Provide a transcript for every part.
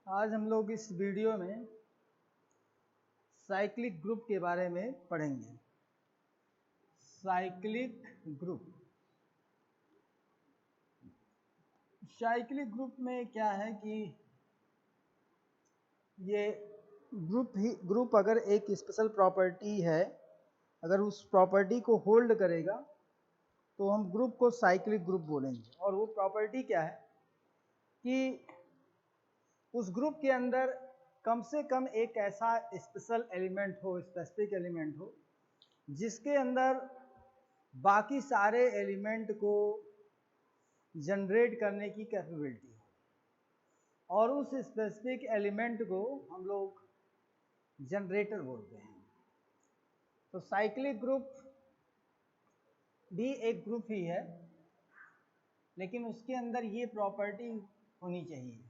आज हम लोग इस वीडियो में साइक्लिक ग्रुप के बारे में पढ़ेंगे। Cyclic group. साइक्लिक ग्रुप में क्या है कि ये ग्रुप अगर एक स्पेशल प्रॉपर्टी है, अगर उस प्रॉपर्टी को होल्ड करेगा तो हम ग्रुप को साइक्लिक ग्रुप बोलेंगे। और वो प्रॉपर्टी क्या है कि उस ग्रुप के अंदर कम से कम एक ऐसा स्पेशल एलिमेंट हो, स्पेसिफिक एलिमेंट हो, जिसके अंदर बाकी सारे एलिमेंट को जनरेट करने की कैपेबिलिटी हो, और उस स्पेसिफिक एलिमेंट को हम लोग जनरेटर बोलते हैं। तो साइक्लिक ग्रुप भी एक ग्रुप ही है, लेकिन उसके अंदर ये प्रॉपर्टी होनी चाहिए।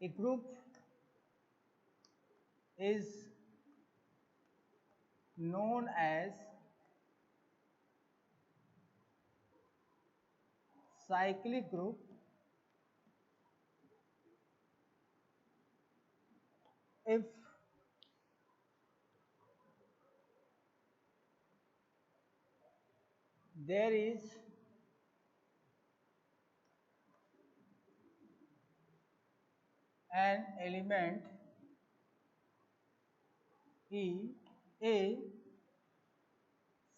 A group is known as cyclic group if there is an element E A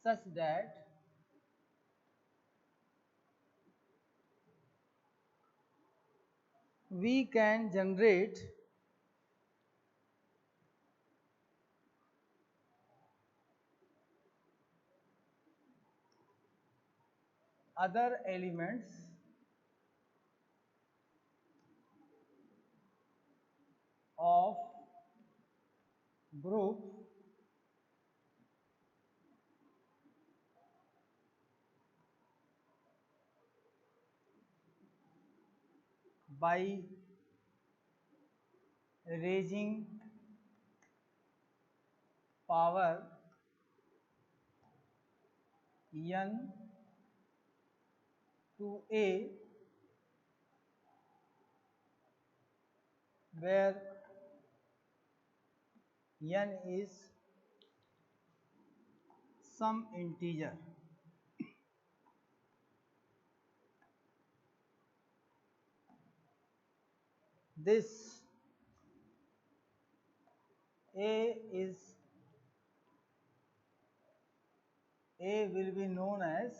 such that we can generate other elements of group by raising power n to A, where n is some integer. This A will be known as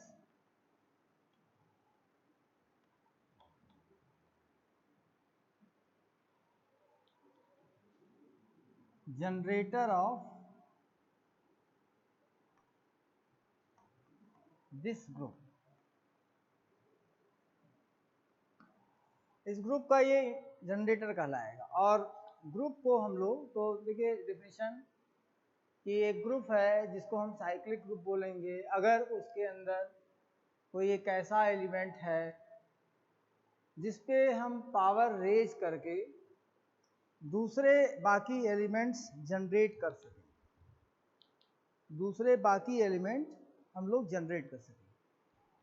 generator of this group। इस group का ये generator कहलाएगा। और group को हम लोग, तो देखिए डेफिनेशन कि एक ग्रुप है जिसको हम साइक्लिक ग्रुप बोलेंगे अगर उसके अंदर कोई एक ऐसा एलिमेंट है जिसपे हम पावर रेज करके दूसरे बाकी एलिमेंट्स जनरेट कर सकें, दूसरे बाकी एलिमेंट हम लोग जनरेट कर सकें।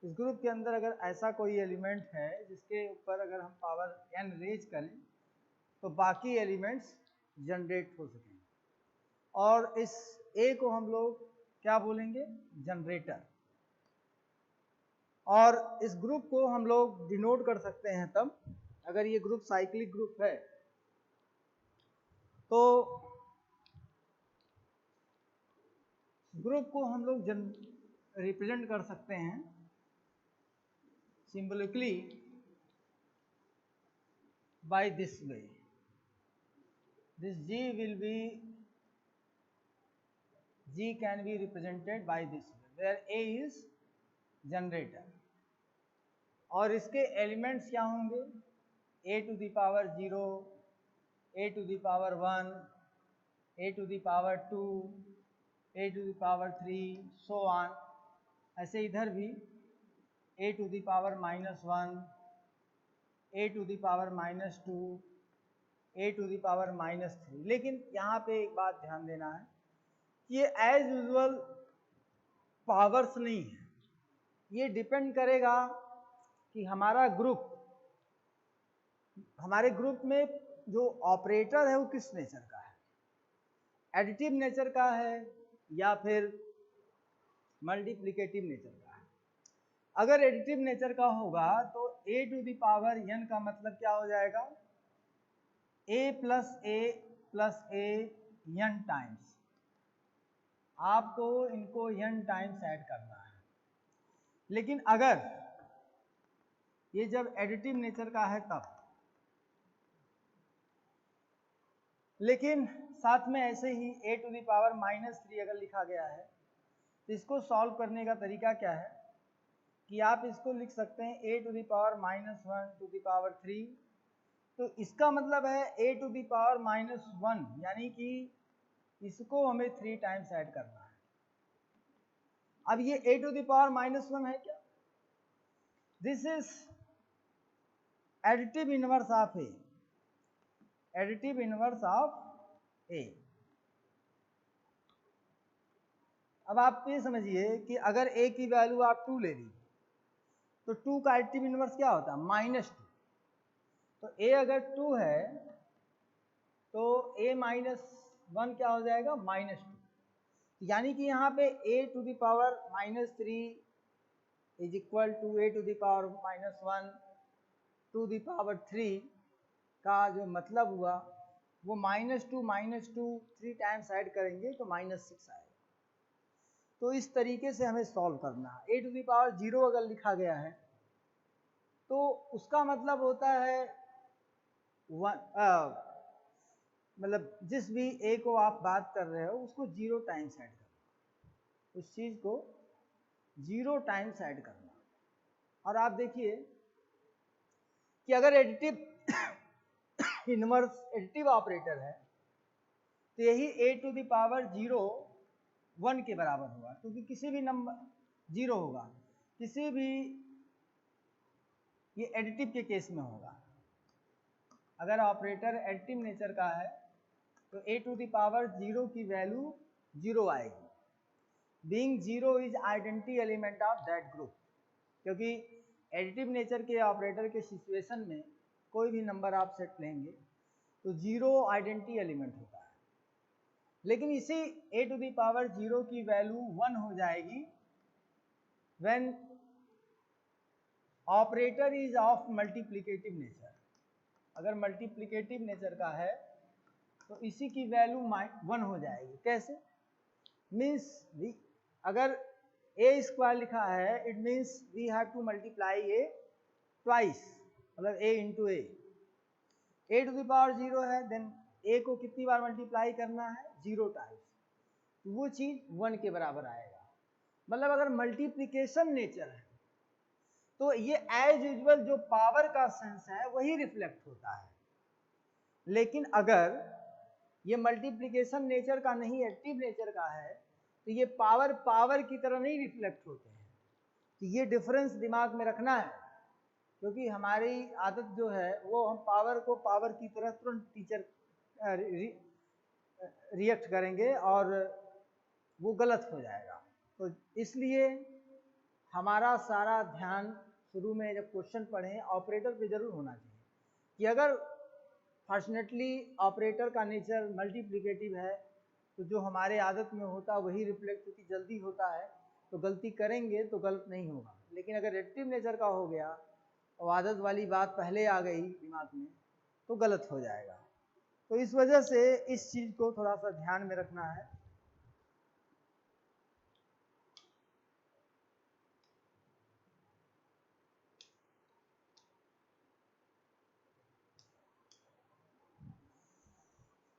इस ग्रुप के अंदर अगर ऐसा कोई एलिमेंट है जिसके ऊपर अगर हम पावर n रेज करें तो बाकी एलिमेंट्स जनरेट हो सकें, और इस A को हम लोग क्या बोलेंगे? जनरेटर। और इस ग्रुप को हम लोग डिनोट कर सकते हैं तब, अगर ये ग्रुप साइक्लिक ग्रुप है तो ग्रुप को हम लोग रिप्रेजेंट कर सकते हैं symbolically by this way। This G can be represented by this way, where A is generator, और इसके एलिमेंट्स क्या होंगे? A to the power 0, A to the power 1, A to the power 2, A to the power 3, so on। ऐसे इधर भी A to the power -1, A to the power -2, A to the power -3। लेकिन यहाँ पे एक बात ध्यान देना है, ये एज यूजुअल पावर्स नहीं है, ये डिपेंड करेगा कि हमारे ग्रुप में जो ऑपरेटर है वो किस नेचर का है, एडिटिव नेचर का है या फिर मल्टीप्लिकेटिव नेचर का है। अगर एडिटिव नेचर का होगा तो a to the power n का मतलब क्या हो जाएगा, a plus a n times. आपको इनको n टाइम्स ऐड करना है। लेकिन अगर ये जब एडिटिव नेचर का है तब, लेकिन साथ में ऐसे ही a टू द पावर -3 अगर लिखा गया है तो इसको सॉल्व करने का तरीका क्या है कि आप इसको लिख सकते हैं a to the power -1 to the power 3। तो इसका मतलब है a टू द पावर -1, यानी कि इसको हमें 3 टाइम्स ऐड करना है। अब ये a टू द पावर -1 है क्या, this is additive inverse of a, additive inverse of a। अब आप ये समझिए कि अगर a की वैल्यू आप 2 ले लीजिए तो 2 का एडिटिव इनवर्स क्या होता है, -2। तो a अगर 2 है तो a -1 क्या हो जाएगा, -2। यानी कि यहाँ पे a to the power -3 is equal to a to the power -1 to the power 3 का जो मतलब हुआ वो -2 3 टाइम्स ऐड करेंगे तो -6 आएगा। तो इस तरीके से हमें सॉल्व करना है। a टू द पावर 0 अगर लिखा गया है तो उसका मतलब होता है मतलब जिस भी a को आप बात कर रहे हो उसको 0 टाइम्स ऐड करना, उस चीज को 0 टाइम्स ऐड करना। और आप देखिए कि अगर एडिटिव इनवर्स एडिटिव ऑपरेटर है तो यही a टू द पावर 1 के बराबर होगा, क्योंकि किसी भी नंबर 0 होगा, किसी भी ये एडिटिव के केस में होगा। अगर ऑपरेटर एडिटिव नेचर का है तो a टू द पावर 0 की वैल्यू 0 आएगी। Being 0 is identity element of that group, क्योंकि एडिटिव नेचर के ऑपरेटर के सिचुएशन में कोई भी नंबर आप सेट लेंगे तो 0 आइडेंटिटी एलिमेंट होता है। लेकिन इसी a टू द पावर 0 की वैल्यू 1 हो जाएगी when operator is of multiplicative nature. अगर मल्टीप्लिकेटिव नेचर का है तो इसी की वैल्यू 1 हो जाएगी। कैसे, मीन्स अगर a स्क्वायर लिखा है it means we have to multiply a twice, मतलब a into a to the power 0 है, देन a को कितनी बार मल्टीप्लाई करना है, 0 टाइम्स, तो वो चीज 1 के बराबर आएगा। मतलब अगर मल्टीप्लिकेशन नेचर है तो ये एज यूजुअल जो पावर का सेंस है वही रिफ्लेक्ट होता है। लेकिन अगर ये मल्टीप्लिकेशन नेचर का नहीं एक्टिव नेचर का है तो ये पावर की तरह नहीं रिफ्लेक्ट होते हैं। तो ये डिफरेंस दिमाग में रखना है, क्योंकि हमारी आदत जो है वो हम पावर को पावर की तरह तुरंत टीचर रिएक्ट करेंगे और वो गलत हो जाएगा। तो इसलिए हमारा सारा ध्यान शुरू में जब क्वेश्चन पढ़ें ऑपरेटर पे जरूर होना चाहिए कि अगर फॉर्चुनेटली ऑपरेटर का नेचर मल्टीप्लिकेटिव है तो जो हमारे आदत में होता है वही रिफ्लेक्ट, क्योंकि जल्दी होता है तो गलती करेंगे तो गलत नहीं होगा। लेकिन अगर एडिटिव नेचर का हो गया और आदत वाली बात पहले आ गई दिमाग में तो गलत हो जाएगा। तो इस वजह से इस चीज को थोड़ा सा ध्यान में रखना है।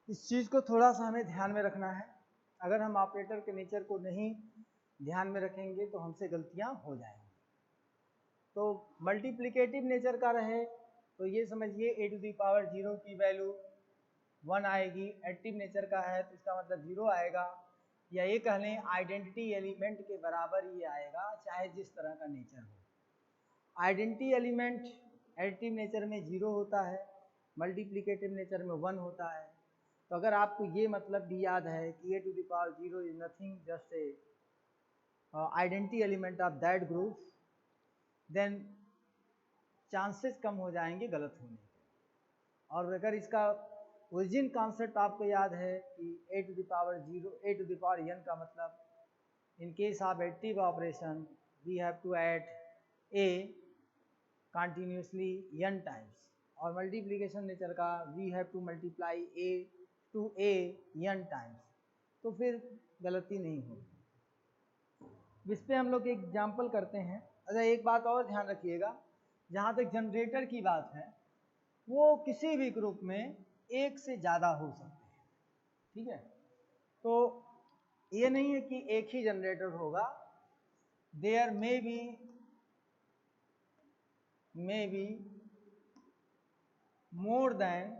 इस चीज को थोड़ा सा हमें ध्यान में रखना है। अगर हम ऑपरेटर के नेचर को नहीं ध्यान में रखेंगे तो हमसे गलतियां हो जाएंगी। तो मल्टीप्लिकेटिव नेचर का रहे तो ये समझिए a टू द पावर 0 की वैल्यू 1 आएगी। एडिटिव नेचर का है तो इसका मतलब 0 आएगा, या ये कह लें आइडेंटिटी एलिमेंट के बराबर ये आएगा, चाहे जिस तरह का नेचर हो। आइडेंटिटी एलिमेंट एडिटिव नेचर में 0 होता है, मल्टीप्लिकेटिव नेचर में 1 होता है। तो अगर आपको ये मतलब भी याद है कि a to the power 0 is nothing just a identity element of that group, then chances कम हो जाएंगे गलत होने के। और अगर इसका ओरिजिन कॉन्सेप्ट आपको याद है कि a to the power 0 a to the power n का मतलब in case of additive operation we have to add a continuously n times, और मल्टीप्लिकेशन नेचर का we have to multiply a to a n times, तो फिर गलती नहीं होगी। इस पे हम लोग एक एग्जाम्पल करते हैं। अच्छा, एक बात और ध्यान रखिएगा, जहाँ तक जनरेटर की बात है वो किसी भी ग्रुप में एक से ज़्यादा हो सकते हैं, ठीक है। तो ये नहीं है कि एक ही जनरेटर होगा, there may be more than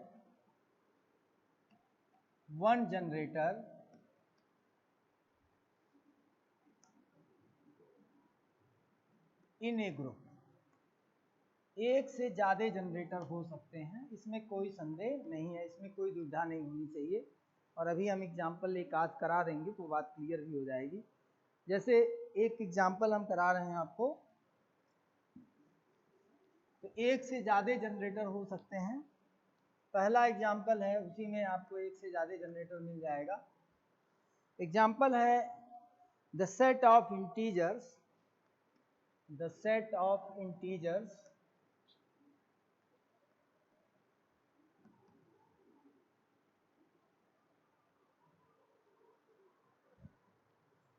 one generator in a group. एक से ज़्यादा जनरेटर हो सकते हैं, इसमें कोई संदेह नहीं है, इसमें कोई दुविधा नहीं होनी चाहिए। और अभी हम एग्जाम्पल एक आध करा देंगे तो बात क्लियर भी हो जाएगी। जैसे एक एग्जाम्पल हम करा रहे हैं आपको, तो एक से ज़्यादा जनरेटर हो सकते हैं। पहला एग्जाम्पल है, उसी में आपको एक से ज़्यादा जनरेटर मिल जाएगा। एग्जाम्पल है the set of integers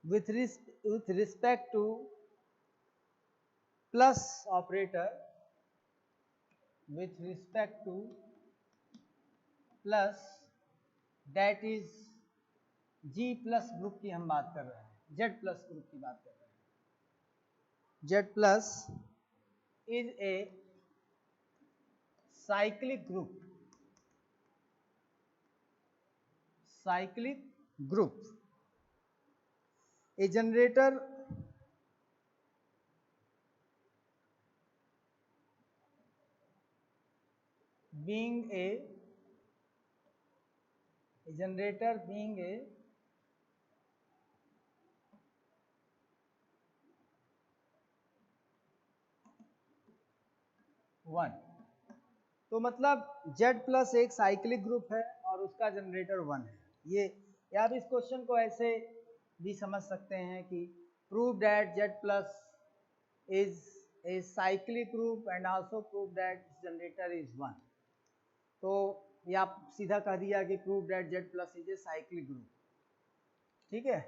with respect to plus operator, with respect to plus, that is G plus group की हम बात कर रहे हैं, Z प्लस ग्रुप की बात कर रहे हैं। Z plus is a cyclic group, a generator being a one. तो मतलब Z प्लस एक साइक्लिक ग्रुप है और उसका जनरेटर 1 है। ये आप इस क्वेश्चन को ऐसे भी समझ सकते हैं कि prove that Z plus is a cyclic group and also prove that generator is 1। तो ये आप सीधा कह दिया कि prove that Z plus is a cyclic group, ठीक है,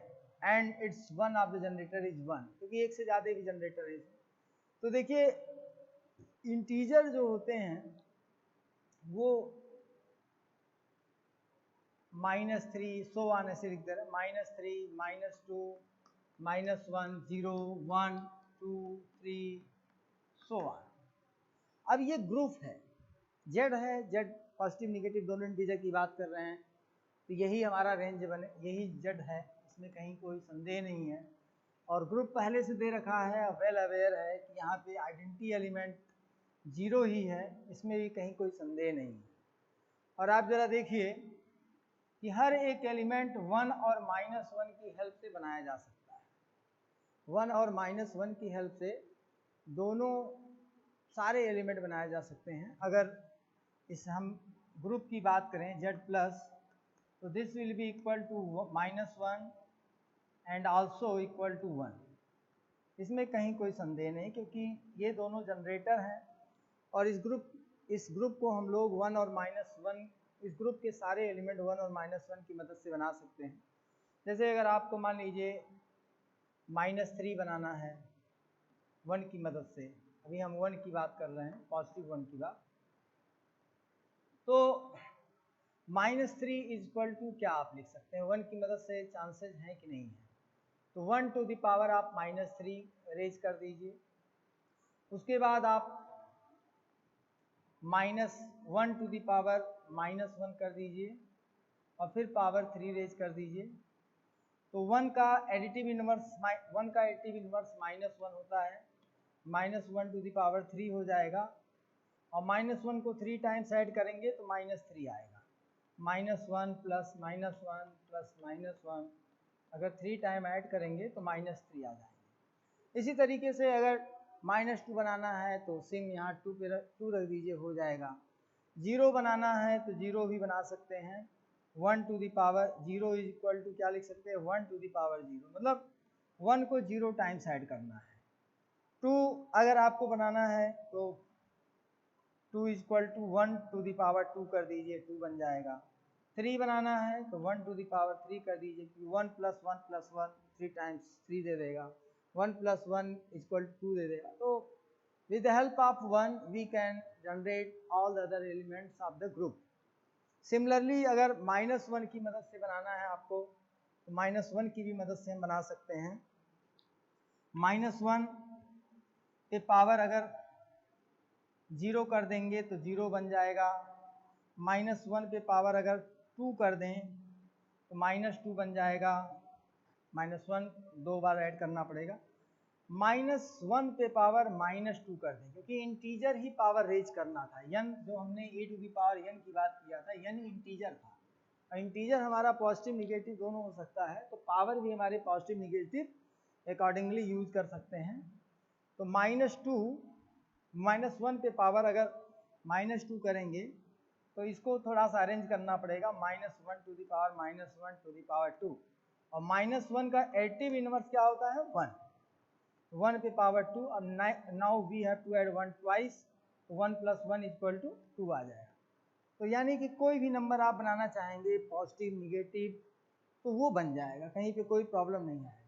and it's one of the generator is 1, क्योंकि एक से ज़्यादा भी जनरेटर है। तो देखिए इंटीजर जो होते हैं वो -3 सो ऑन ऐसे लिख दे रहे हैं, -3 -2 -1 0 1 2 3 सो ऑन। अब ये ग्रुप है, Z है, Z पॉजिटिव निगेटिव दोनों इंटीजर की बात कर रहे हैं, तो यही हमारा रेंज बने, यही Z है, इसमें कहीं कोई संदेह नहीं है। और ग्रुप पहले से दे रखा है, वेल अवेयर है कि यहाँ पे आइडेंटिटी एलिमेंट 0 ही है, इसमें भी कहीं कोई संदेह नहीं है। और आप जरा देखिए कि हर एक एलिमेंट 1 और -1 की हेल्प से बनाया जा सकता है। 1 और -1 की हेल्प से दोनों सारे एलिमेंट बनाए जा सकते हैं। अगर इस हम ग्रुप की बात करें Z प्लस, तो this will be equal to -1 and also equal to 1। इसमें कहीं कोई संदेह नहीं, क्योंकि ये दोनों जनरेटर हैं और इस ग्रुप को हम लोग 1 और -1, इस ग्रुप के सारे एलिमेंट 1 और -1 की मदद से बना सकते हैं। जैसे अगर आपको मान लीजिए -3 बनाना है 1 की मदद से, अभी हम 1 की बात कर रहे हैं, पॉजिटिव 1 की बात, तो -3 इज इक्वल टू क्या आप लिख सकते हैं, 1 की मदद से चांसेस हैं कि नहीं है, तो 1 टू द पावर आप -3 रेज कर दीजिए, उसके बाद आप -1 टू द पावर -1 कर दीजिए और फिर पावर 3 रेज कर दीजिए। तो 1 का एडिटिव इनवर्स -1 होता है, -1 टू द पावर 3 हो जाएगा, और -1 को 3 टाइम्स ऐड करेंगे तो -3 आएगा। -1 प्लस -1 प्लस -1, अगर 3 टाइम ऐड करेंगे तो -3 आ जाएंगे। इसी तरीके से अगर -2 बनाना है तो सिम यहाँ 2 पे 2 रख दीजिए, हो जाएगा। जीरो बनाना है तो जीरो भी बना सकते हैं, 1 to the power zero is equal to क्या लिख सकते हैं, 1 टू द पावर जीरो, मतलब 1 को जीरो टाइम्स ऐड करना है। 2 अगर आपको बनाना है तो 2 is equal to 1 to the power 2 कर दीजिए, 2 बन जाएगा। 3 बनाना है तो 1 टू द पावर 3 कर दीजिए, 1 प्लस 1 प्लस 1 3 टाइम्स 3 दे देगा, 1 प्लस 1 इक्वल टू 2 दे देगा। तो with the help of 1 we can generate all the other elements of the group. Similarly अगर -1 की मदद से बनाना है आपको तो -1 की भी मदद से हम बना सकते हैं। -1 पे पावर अगर 0 कर देंगे तो 0 बन जाएगा, -1 पे पावर अगर 2 कर दें तो -2 बन जाएगा, -1 दो बार ऐड करना पड़ेगा, -1 पे पावर -2 कर दें, क्योंकि इंटीजर ही पावर रेज करना था। n जो हमने a to the power n की बात किया था, n इंटीजर था, और इंटीजर हमारा पॉजिटिव निगेटिव दोनों हो सकता है, तो पावर भी हमारे पॉजिटिव निगेटिव अकॉर्डिंगली यूज कर सकते हैं। तो -1 पे पावर अगर -2 करेंगे तो इसको थोड़ा सा अरेंज करना पड़ेगा, -1 to the power -1 to the power 2, और -1 का एडिटिव इनवर्स क्या होता है, 1 पे पावर 2, और now we have to add 1 twice, 1 plus 1 equal to 2 आ जाएगा। तो यानी कि कोई भी नंबर आप बनाना चाहेंगे पॉजिटिव निगेटिव तो वो बन जाएगा, कहीं पे कोई प्रॉब्लम नहीं आएगा।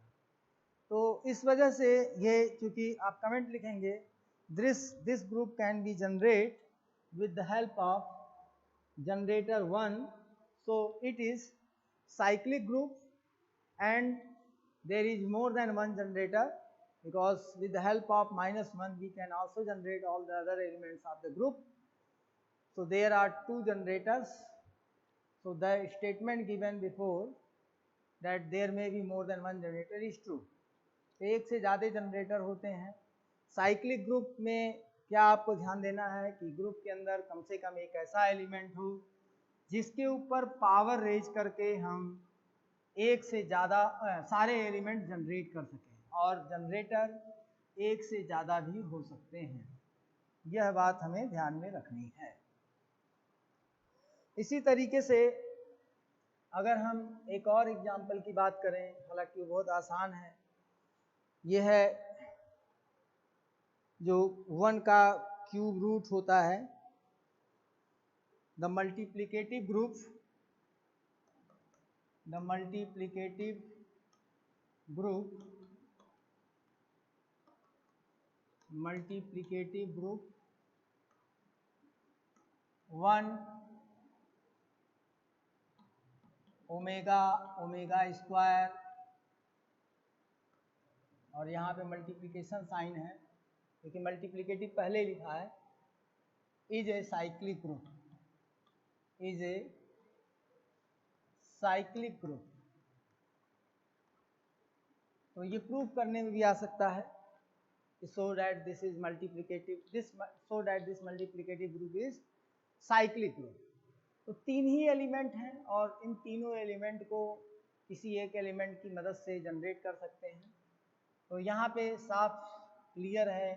तो इस वजह से ये चूंकि आप कमेंट लिखेंगे this group can be generate with the help of generator 1, so it is cyclic group and there is more than one generator, because with the help of -1 we can also generate all the other elements of the group. So there are 2 generators, so the statement given before that there may be more than one generator is true. एक से ज़्यादा generator होते हैं। Cyclic group में क्या आपको ध्यान देना है कि ग्रुप के अंदर कम से कम एक ऐसा एलिमेंट हो जिसके ऊपर पावर रेज करके हम एक से ज़्यादा सारे एलिमेंट जनरेट कर सकें, और जनरेटर एक से ज़्यादा भी हो सकते हैं, यह बात हमें ध्यान में रखनी है। इसी तरीके से अगर हम एक और एग्जाम्पल की बात करें, हालांकि वो बहुत आसान है, यह है जो 1 का क्यूब रूट होता है, the multiplicative group multiplicative group 1 omega square, और यहाँ पे मल्टीप्लिकेशन साइन है क्योंकि मल्टीप्लिकेटिव पहले लिखा है, इज ए साइक्लिक ग्रुप। तो ये प्रूव करने में भी आ सकता है, so that this multiplicative group is cyclic group। तो 3 ही एलिमेंट हैं और इन तीनों एलिमेंट को किसी एक एलिमेंट की मदद से जनरेट कर सकते हैं। तो यहाँ पे साफ क्लियर है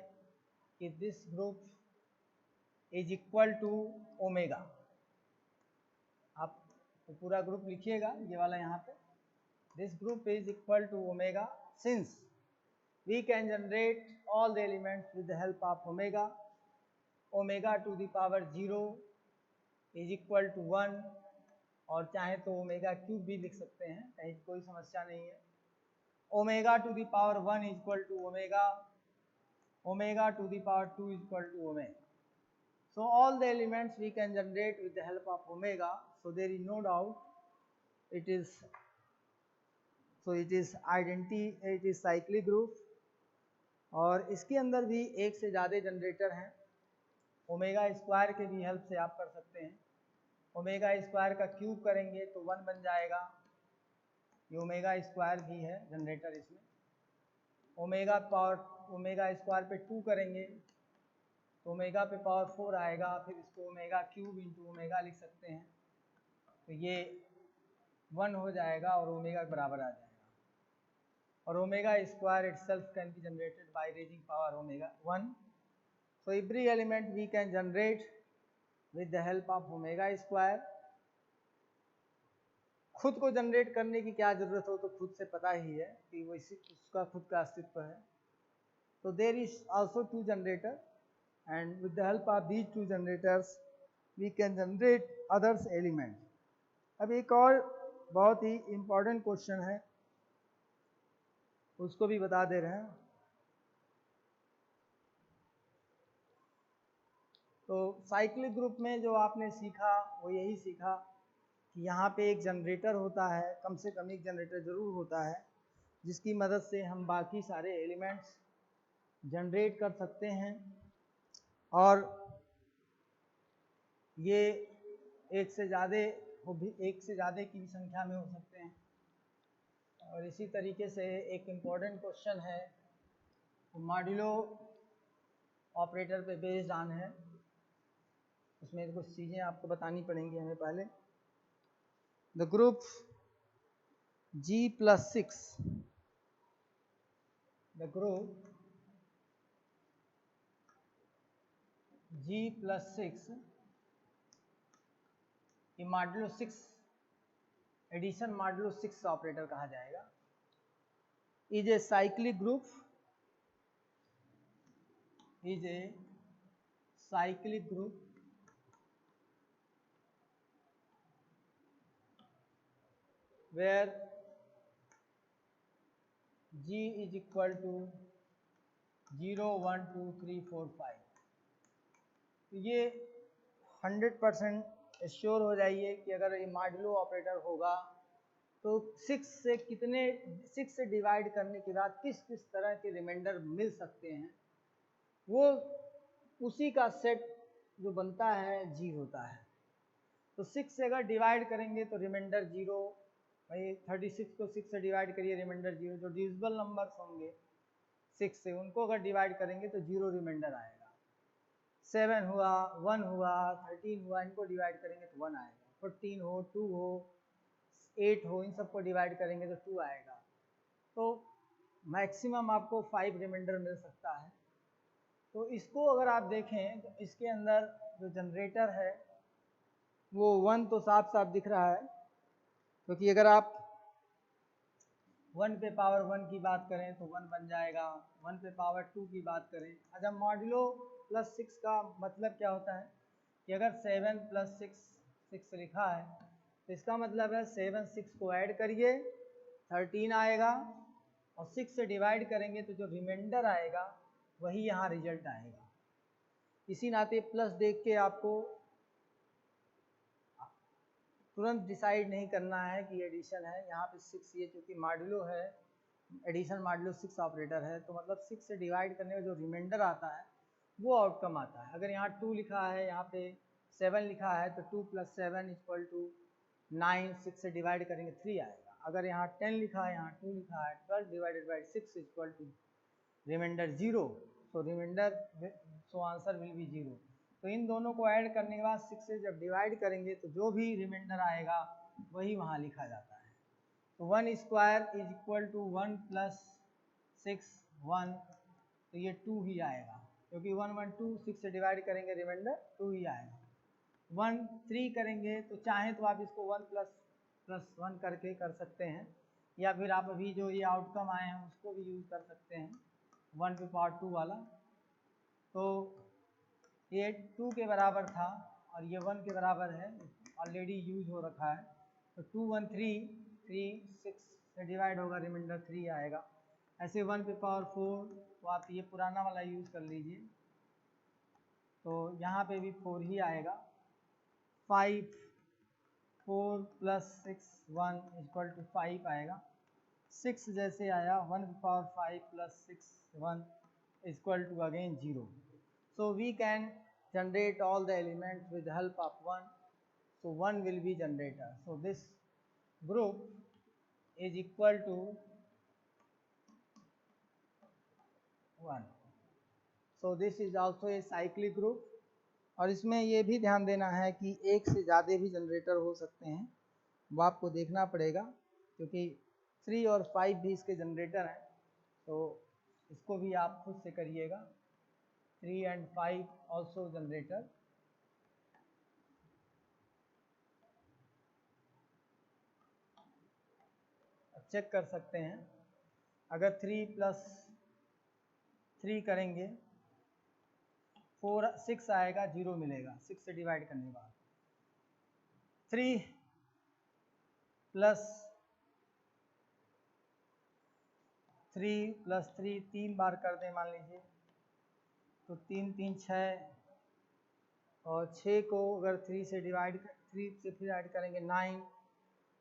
कि this group is equal to omega. आप पूरा ग्रुप लिखिएगा, ये वाला यहाँ पे, this group is equal to omega since we can generate all the elements with the help of omega to the power 0 is equal to 1, और चाहे तो ओमेगा क्यूब भी लिख सकते हैं, कहीं कोई समस्या नहीं है। Omega to the power 1 is equal to omega to the power 2 is equal to omega। So all the elements we can generate with the help of omega, so there is no doubt it is cyclic group। और इसके अंदर भी एक से ज़्यादा generator हैं, omega square के भी हेल्प से आप कर सकते हैं। ओमेगा स्क्वायर का क्यूब करेंगे तो 1 बन जाएगा, ये ओमेगा स्क्वायर भी है जनरेटर इसमें। ओमेगा स्क्वायर पे 2 करेंगे तो ओमेगा पे पावर 4 आएगा, फिर इसको ओमेगा क्यूब इंटू ओमेगा लिख सकते हैं, तो ये 1 हो जाएगा और ओमेगा के बराबर आ जाएगा। और omega square itself can be generated by raising power omega 1। So every element we can generate with the help of omega square. खुद को जनरेट करने की क्या जरूरत हो, तो खुद से पता ही है कि वो उसका खुद का अस्तित्व है। तो there is also two generator and with the help of these two generators we can generate others element. अब एक और बहुत ही इंपॉर्टेंट क्वेश्चन है, उसको भी बता दे रहे हैं। तो साइक्लिक ग्रुप में जो आपने सीखा वो यही सीखा कि यहाँ पे एक जनरेटर होता है, कम से कम एक जनरेटर जरूर होता है, जिसकी मदद से हम बाकी सारे एलिमेंट्स जनरेट कर सकते हैं। और ये एक से ज़्यादा की भी संख्या में हो सकते हैं। और इसी तरीके से एक इम्पॉर्टेंट क्वेश्चन है, मॉड्यूलो ऑपरेटर पे बेस्ड ऑन है, उसमें कुछ चीज़ें आपको बतानी पड़ेंगी हमें पहले। The group G+6, the group G+6 ये मॉड्यूलो 6 एडिशन मॉड्यूलो 6 ऑपरेटर कहा जाएगा। Is a cyclic group, is a cyclic group where G is equal to 0, 1, 2, 3, 4, 5। तो ये 100% एश्योर हो जाइए कि अगर ये मॉड्यूलो ऑपरेटर होगा तो 6 से डिवाइड करने के बाद किस किस तरह के रिमाइंडर मिल सकते हैं, वो उसी का सेट जो बनता है G होता है। तो 6 से अगर डिवाइड करेंगे तो रिमाइंडर 0, भाई 36 को 6 से डिवाइड करिए, रिमाइंडर 0। जो डिविजिबल नंबर्स होंगे 6 से, उनको अगर डिवाइड करेंगे तो 0 रिमाइंडर आएगा। 7 हुआ, 1 हुआ, 13 हुआ, इनको डिवाइड करेंगे तो 1 आएगा। 14 हो, 2 हो, 8 हो, इन सबको डिवाइड करेंगे तो 2 आएगा। तो मैक्सिमम आपको 5 रिमाइंडर मिल सकता है। तो इसको अगर आप देखें तो इसके अंदर जो जनरेटर है वो 1 तो साफ साफ दिख रहा है, क्योंकि अगर आप 1 पे पावर 1 की बात करें तो 1 बन जाएगा, 1 पे पावर 2 की बात करें। अच्छा, मॉड्यूलो +6 का मतलब क्या होता है कि अगर 7 + 6 लिखा है तो इसका मतलब है 7 6 को ऐड करिए 13 आएगा, और 6 से डिवाइड करेंगे तो जो रिमाइंडर आएगा वही यहाँ रिजल्ट आएगा। इसी नाते प्लस देख के आपको तुरंत डिसाइड नहीं करना है कि एडिशन है। यहाँ पे 6, ये चूँकि मॉड्यूलो है, एडिशन मॉड्यूलो 6 ऑपरेटर है, तो मतलब 6 से डिवाइड करने में जो रिमाइंडर आता है वो आउटकम आता है। अगर यहाँ 2 लिखा है, यहाँ पे 7 लिखा है, तो 2 + 7 = 9, 6 से डिवाइड करेंगे 3 आएगा। अगर यहाँ 10 लिखा है, यहाँ 2 लिखा है, 12 / 6 = remainder 0, so answer will be 0। तो इन दोनों को ऐड करने के बाद 6 से जब डिवाइड करेंगे तो जो भी रिमाइंडर आएगा वही वहाँ लिखा जाता है। तो 1² = 1 + 6 1, तो ये 2 ही आएगा, क्योंकि 1 1 2, 6 से डिवाइड करेंगे रिमाइंडर 2 ही आएगा। 1 3 करेंगे तो चाहें तो आप इसको 1 + 1 करके कर सकते हैं, या फिर आप अभी जो ये आउटकम आए हैं उसको भी यूज़ कर सकते हैं, 1 पे पावर 2 वाला। तो ये 2 के बराबर था और ये 1 के बराबर है, ऑलरेडी यूज हो रखा है। तो 2 1 3 3 6 से डिवाइड होगा, रिमाइंडर 3 आएगा। ऐसे 1 पे पावर 4, तो आप ये पुराना वाला यूज़ कर लीजिए, तो यहाँ पे भी 4 ही आएगा। 5 4 + 6 1 = 5 आएगा। 6 जैसे आया, 1 पे power 5 + 6 1 = again 0। So we can generate all the elements with the help of 1. So 1 will be generator. So this group is equal to 1. So this is also a cyclic group. और इसमें ये भी ध्यान देना है कि एक से ज़्यादा भी जनरेटर हो सकते हैं, वो आपको देखना पड़ेगा, क्योंकि 3 और 5 भी इसके जनरेटर हैं। तो इसको भी आप खुद से करिएगा। 3 and 5 also generator। चेक कर सकते हैं। अगर 3 + 3 करेंगे 6 आएगा, 0 मिलेगा 6 से डिवाइड करने के बाद। 3 + 3 3 बार कर दें मान लीजिए, तो 3 3 6, और 6 को अगर 3 से डिवाइड करेंगे 9,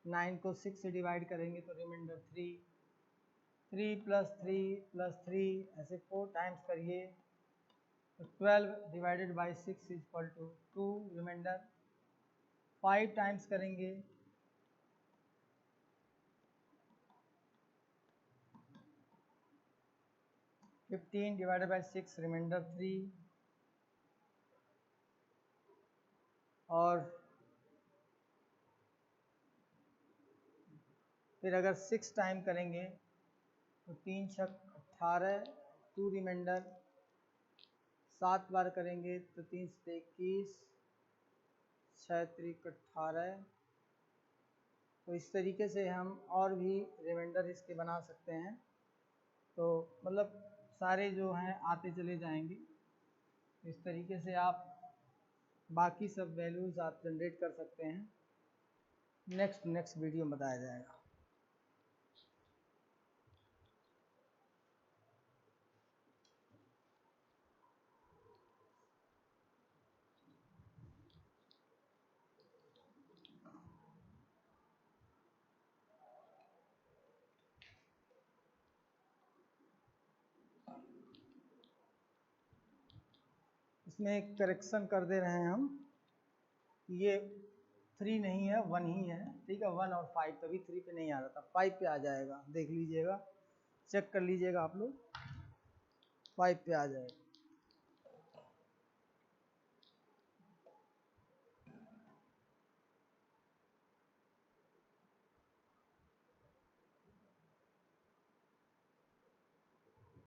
9 को 6 से डिवाइड करेंगे तो रिमाइंडर 3, 3 + 3 + 3 ऐसे 4 टाइम्स करिए तो 12 डिवाइडेड बाई 6 = 2 रिमाइंडर। 5 टाइम्स करेंगे 15 डिवाइडेड बाई 6 रिमाइंडर 3, और फिर अगर 6 टाइम करेंगे तो 3 × 6 = 18, 2 रिमाइंडर। 7 बार करेंगे तो 3 से 21, 6 × 18। तो इस तरीके से हम और भी रिमाइंडर इसके बना सकते हैं। तो मतलब सारे जो हैं आते चले जाएंगे। इस तरीके से आप बाकी सब वैल्यूज़ आप जनरेट कर सकते हैं। नेक्स्ट वीडियो में बताया जाएगा। इसमें एक करेक्शन कर दे रहे हैं हम, ये 3 नहीं है 1 ही है, ठीक है। 1 और 5, तभी 3 पे नहीं आ रहा था, 5 पे आ जाएगा, देख लीजिएगा, चेक कर लीजिएगा आप लोग, 5 पे आ जाएगा।